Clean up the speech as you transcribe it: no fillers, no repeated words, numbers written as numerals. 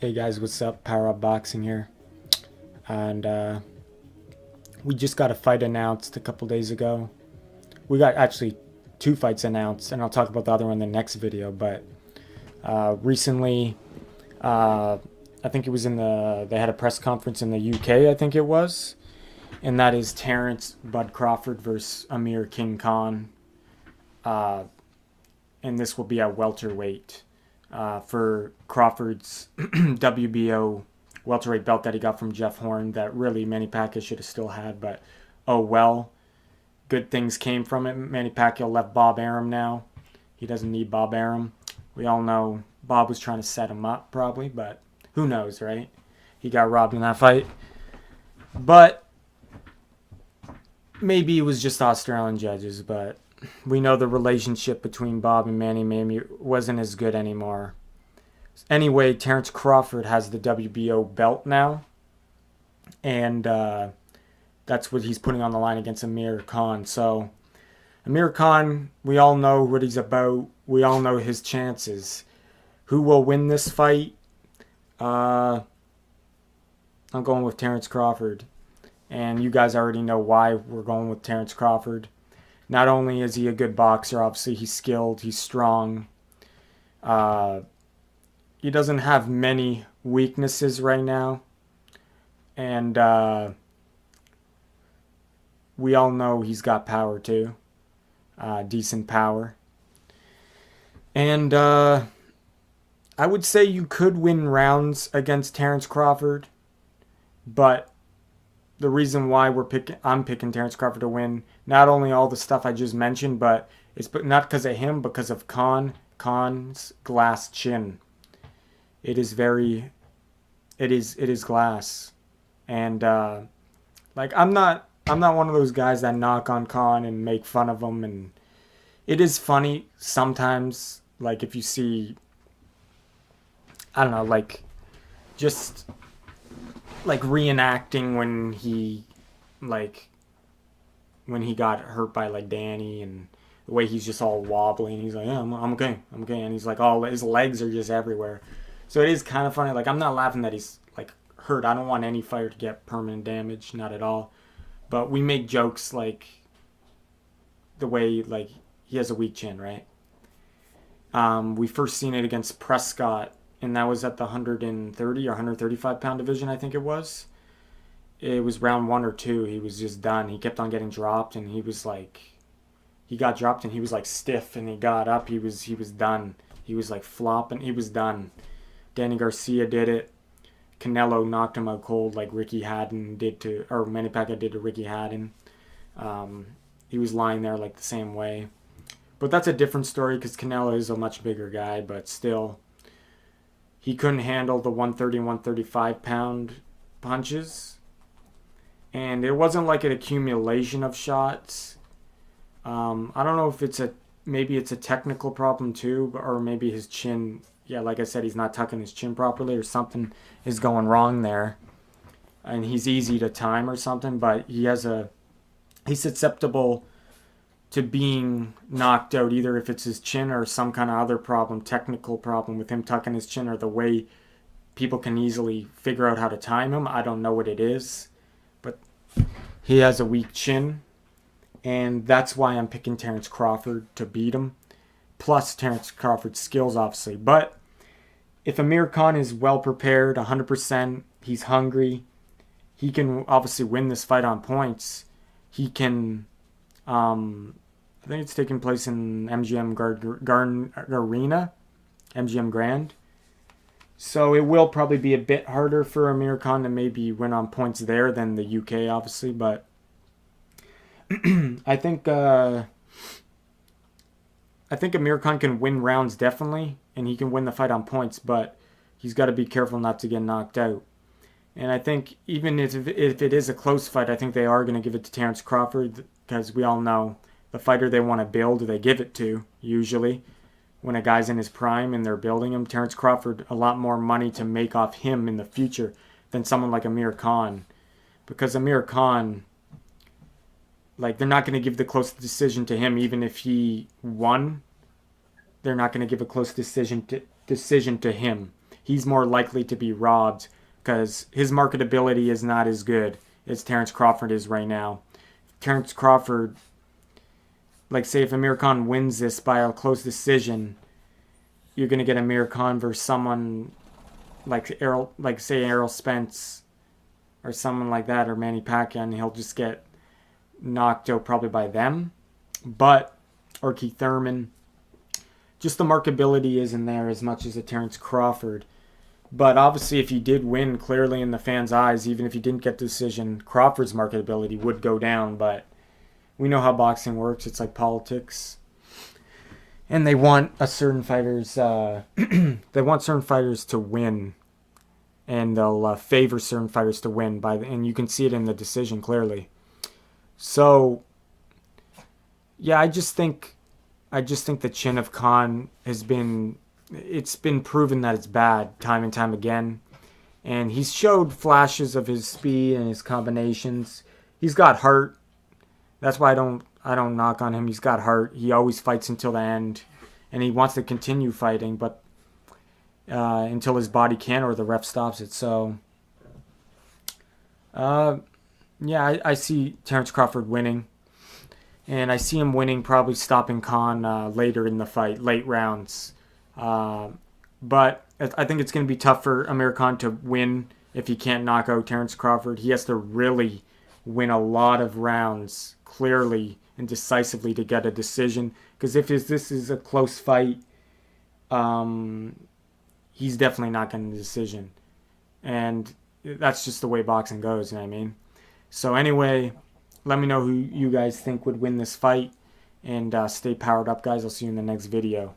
Hey guys, what's up? PowerUpBoxing here. And we just got a fight announced a couple days ago. We got actually two fights announced, and I'll talk about the other one in the next video. But recently, uh, I think it was they had a press conference in the UK, I think it was. And that is Terence Bud Crawford versus Amir King Khan. Uh, and this will be at welterweight for Crawford's WBO welterweight belt that he got from Jeff Horn that really Manny Pacquiao should have still had, but oh well. Good things came from it. Manny Pacquiao left Bob Arum now. He doesn't need Bob Arum. We all know Bob was trying to set him up probably, but who knows, right? He got robbed in that fight. But maybe it was just Australian judges, but we know the relationship between Bob and Manny maybe wasn't as good anymore. Anyway, Terence Crawford has the WBO belt now, and that's what he's putting on the line against Amir Khan. So, Amir Khan, we all know what he's about. We all know his chances. Who will win this fight? I'm going with Terence Crawford. And you guys already know why we're going with Terence Crawford. Not only is he a good boxer, obviously he's skilled, he's strong. He doesn't have many weaknesses right now. And we all know he's got power too. Decent power. And I would say you could win rounds against Terence Crawford. But the reason why I'm picking Terence Crawford to win, not only all the stuff I just mentioned, but it's not because of him, because of Khan's glass chin. It is glass, and like I'm not one of those guys that knock on Khan and make fun of him, and it is funny sometimes, like if you see, I don't know, like just like reenacting when he got hurt by like Danny, and the way he's just all wobbly and he's like, yeah, I'm okay, and he's like all his legs are just everywhere. So it is kind of funny. Like I'm not laughing that he's like hurt. I don't want any fighter to get permanent damage, not at all. But we make jokes like the way like he has a weak chin, right? We first seen it against Prescott, and that was at the 130 or 135 pound division, I think it was. It was round 1 or 2. He was just done. He kept on getting dropped, and he got dropped, and he was like stiff, and he got up. He was done. He was like flopping. He was done. Danny Garcia did it. Canelo knocked him out cold, like Ricky Haddon did to, or Manny Pacquiao did to Ricky Haddon. He was lying there like the same way. But that's a different story because Canelo is a much bigger guy, but still, he couldn't handle the 130 and 135 pound punches. And it wasn't like an accumulation of shots. I don't know if maybe it's a technical problem too, or maybe his chin, yeah, like I said, he's not tucking his chin properly or something is going wrong there. And he's easy to time or something, but he's susceptible to being knocked out, either if it's his chin or some kind of other problem, technical problem with him tucking his chin, or the way people can easily figure out how to time him. I don't know what it is, but he has a weak chin, and that's why I'm picking Terence Crawford to beat him, plus Terence Crawford's skills, obviously. But if Amir Khan is well prepared, 100%, he's hungry, he can obviously win this fight on points. He can, I think it's taking place in MGM Arena, MGM Grand. So it will probably be a bit harder for Amir Khan to maybe win on points there than the UK, obviously. But I think Amir Khan can win rounds definitely, and he can win the fight on points. But he's got to be careful not to get knocked out. And I think even if it is a close fight, I think they are going to give it to Terence Crawford, because we all know the fighter they want to build, they give it to, usually. When a guy's in his prime and they're building him, Terence Crawford, a lot more money to make off him in the future than someone like Amir Khan. Because Amir Khan, like, they're not going to give the close decision to him, even if he won. They're not going to give a close decision to him. he's more likely to be robbed because his marketability is not as good as Terence Crawford is right now. Terence Crawford, like say if Amir Khan wins this by a close decision, you're going to get Amir Khan versus someone like say Errol Spence or someone like that, or Manny Pacquiao, and he'll just get knocked out probably by them. Or Keith Thurman. Just the marketability isn't there as much as a Terence Crawford. But obviously if he did win clearly in the fans' eyes, even if he didn't get the decision, Crawford's marketability would go down. But we know how boxing works. It's like politics. And they want certain fighters to win. And they'll favor certain fighters to win and you can see it in the decision clearly. So yeah, I just think the chin of Khan it's been proven that it's bad time and time again. And he's showed flashes of his speed and his combinations. He's got heart. That's why I don't knock on him. He's got heart. He always fights until the end, and he wants to continue fighting, but until his body can or the ref stops it. So, yeah, I see Terence Crawford winning, and I see him winning, probably stopping Khan later in the fight, late rounds. But I think it's going to be tough for Amir Khan to win if he can't knock out Terence Crawford. He has to really win a lot of rounds clearly and decisively to get a decision. Because if this is a close fight, he's definitely not getting the decision. And that's just the way boxing goes, you know what I mean? So anyway, let me know who you guys think would win this fight. And stay powered up, guys. I'll see you in the next video.